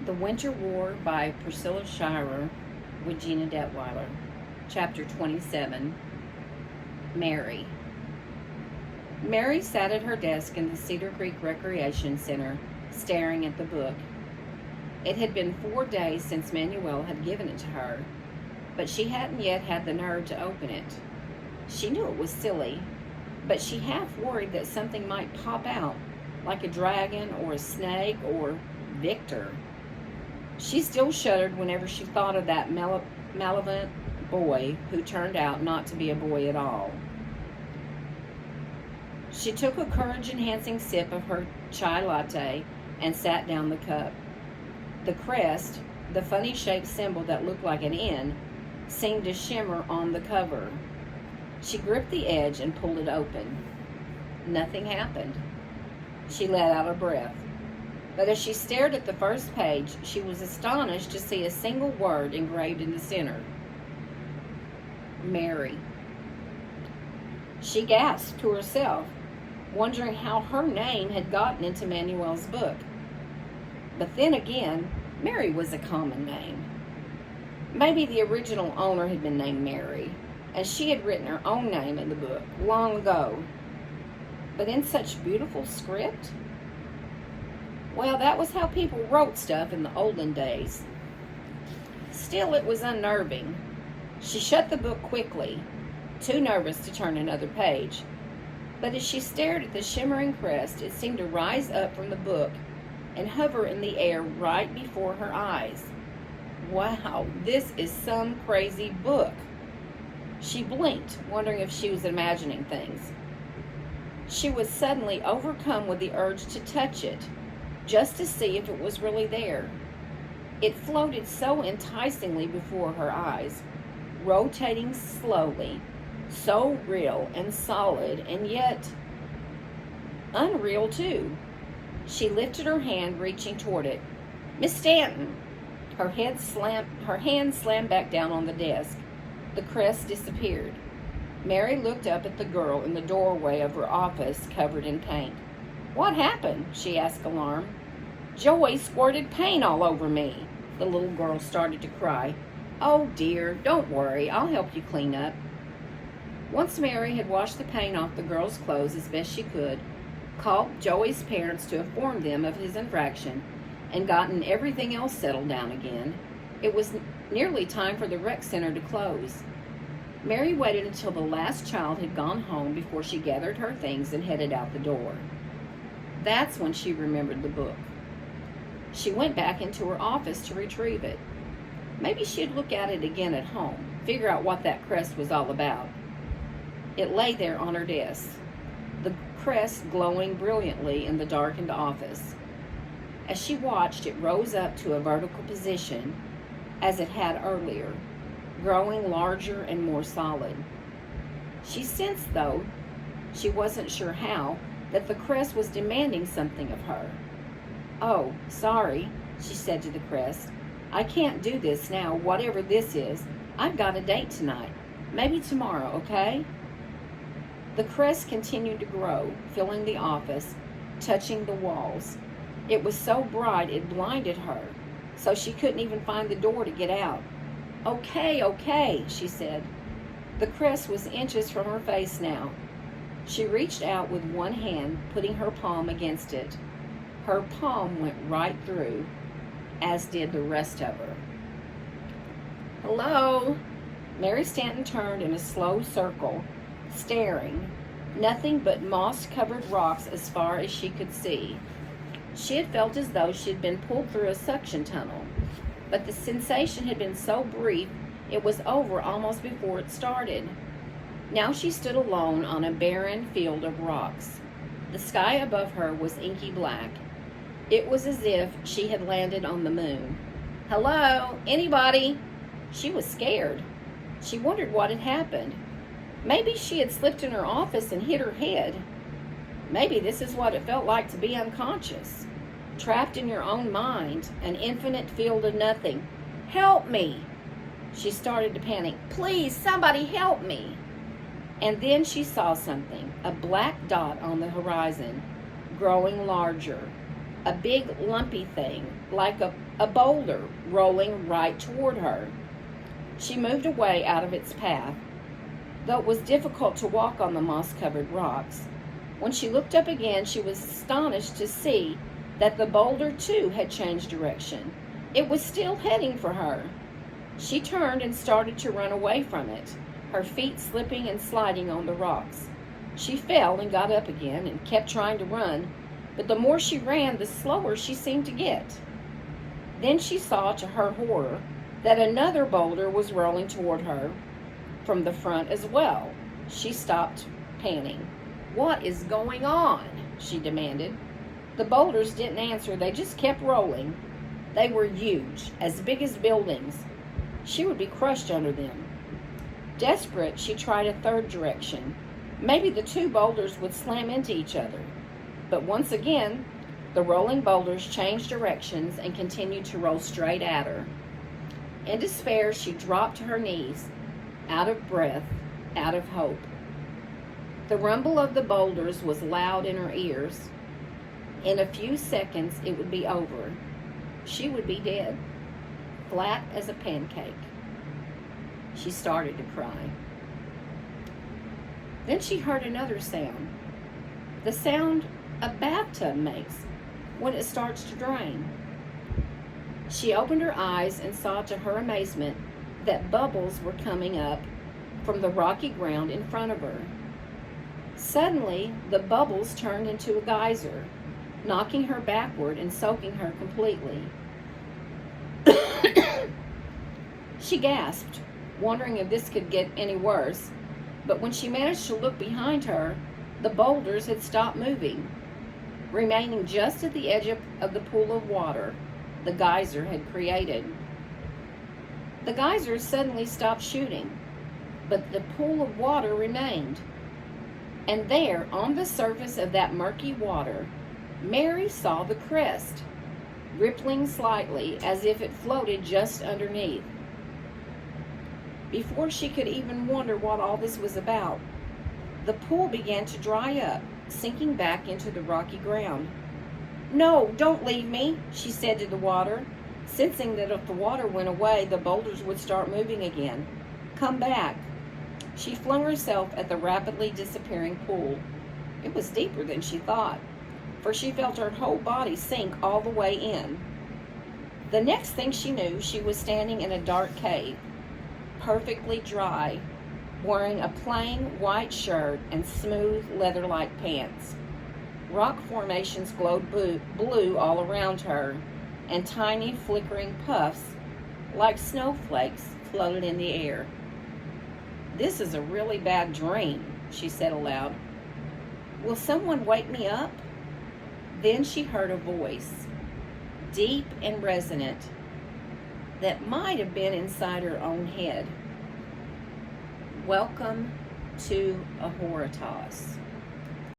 The Winter War by Priscilla Shirer with Gina Detweiler. Chapter 27. Mary. Mary sat at her desk in the Cedar Creek Recreation Center, staring at the book. It had been 4 days since Manuel had given it to her, but she hadn't yet had the nerve to open it. She knew it was silly, but she half worried that something might pop out, like a dragon or a snake or Victor. She still shuddered whenever she thought of that malevolent boy who turned out not to be a boy at all. She took a courage-enhancing sip of her chai latte and sat down the cup. The crest, the funny-shaped symbol that looked like an N, seemed to shimmer on the cover. She gripped the edge and pulled it open. Nothing happened. She let out a breath. But as she stared at the first page, she was astonished to see a single word engraved in the center. Mary. She gasped to herself, wondering how her name had gotten into Manuel's book. But then again, Mary was a common name. Maybe the original owner had been named Mary, and she had written her own name in the book long ago. But in such beautiful script? Well, that was how people wrote stuff in the olden days. Still, it was unnerving. She shut the book quickly, too nervous to turn another page. But as she stared at the shimmering crest, it seemed to rise up from the book and hover in the air right before her eyes. Wow, this is some crazy book. She blinked, wondering if she was imagining things. She was suddenly overcome with the urge to touch it, just to see if it was really there. It floated so enticingly before her eyes, rotating slowly, so real and solid, and yet unreal too. She lifted her hand, reaching toward it. Miss Stanton! Her hand slammed back down on the desk. The crest disappeared. Mary looked up at the girl in the doorway of her office, covered in paint. What happened? She asked, alarmed. Joey squirted paint all over me. The little girl started to cry. Oh dear, don't worry, I'll help you clean up. Once Mary had washed the paint off the girl's clothes as best she could, called Joey's parents to inform them of his infraction, and gotten everything else settled down again, it was nearly time for the rec center to close. Mary waited until the last child had gone home before she gathered her things and headed out the door. That's when she remembered the book. She went back into her office to retrieve it. Maybe she'd look at it again at home, figure out what that crest was all about. It lay there on her desk, the crest glowing brilliantly in the darkened office. As she watched, it rose up to a vertical position, as it had earlier, growing larger and more solid. She sensed, though, she wasn't sure how, that the crest was demanding something of her. Oh, sorry, she said to the crest. I can't do this now, whatever this is. I've got a date tonight. Maybe tomorrow, okay? The crest continued to grow, filling the office, touching the walls. It was so bright it blinded her, so she couldn't even find the door to get out. Okay, she said. The crest was inches from her face now. She reached out with one hand, putting her palm against it. Her palm went right through, as did the rest of her. Hello? Mary Stanton turned in a slow circle, staring. Nothing but moss-covered rocks as far as she could see. She had felt as though she had been pulled through a suction tunnel, but the sensation had been so brief it was over almost before it started. Now she stood alone on a barren field of rocks. The sky above her was inky black. It was as if she had landed on the moon. Hello? Anybody? She was scared. She wondered what had happened. Maybe she had slipped in her office and hit her head. Maybe this is what it felt like to be unconscious, trapped in your own mind, an infinite field of nothing. Help me! She started to panic. Please, somebody help me! And then she saw something, a black dot on the horizon, growing larger. a big lumpy thing, like a boulder, rolling right toward her. She moved away out of its path, though it was difficult to walk on the moss-covered rocks. When she looked up again, she was astonished to see that the boulder, too, had changed direction. It was still heading for her. She turned and started to run away from it, her feet slipping and sliding on the rocks. She fell and got up again and kept trying to run, but the more she ran, the slower she seemed to get. Then she saw, to her horror, that another boulder was rolling toward her from the front as well. She stopped, panting. "What is going on?" she demanded. The boulders didn't answer. They just kept rolling. They were huge, as big as buildings. She would be crushed under them. Desperate, she tried a third direction. Maybe the two boulders would slam into each other. But once again, the rolling boulders changed directions and continued to roll straight at her. In despair, she dropped to her knees, out of breath, out of hope. The rumble of the boulders was loud in her ears. In a few seconds, it would be over. She would be dead, flat as a pancake. She started to cry. Then she heard another sound, the sound a bathtub makes when it starts to drain. She opened her eyes and saw, to her amazement, that bubbles were coming up from the rocky ground in front of her. Suddenly, the bubbles turned into a geyser, knocking her backward and soaking her completely. She gasped, wondering if this could get any worse, but when she managed to look behind her, the boulders had stopped moving. Remaining just at the edge of the pool of water the geyser had created. The geyser suddenly stopped shooting, but the pool of water remained. And there, on the surface of that murky water, Mary saw the crest, rippling slightly as if it floated just underneath. Before she could even wonder what all this was about, the pool began to dry up, sinking back into the rocky ground. "No, don't leave me," she said to the water, sensing that if the water went away, the boulders would start moving again. "Come back." She flung herself at the rapidly disappearing pool. It was deeper than she thought, for she felt her whole body sink all the way in. The next thing she knew, she was standing in a dark cave, perfectly dry, wearing a plain white shirt and smooth leather-like pants. Rock formations glowed blue all around her, and tiny flickering puffs, like snowflakes, floated in the air. "This is a really bad dream," she said aloud. "Will someone wake me up?" Then she heard a voice, deep and resonant, that might have been inside her own head. "Welcome to Ahoritas."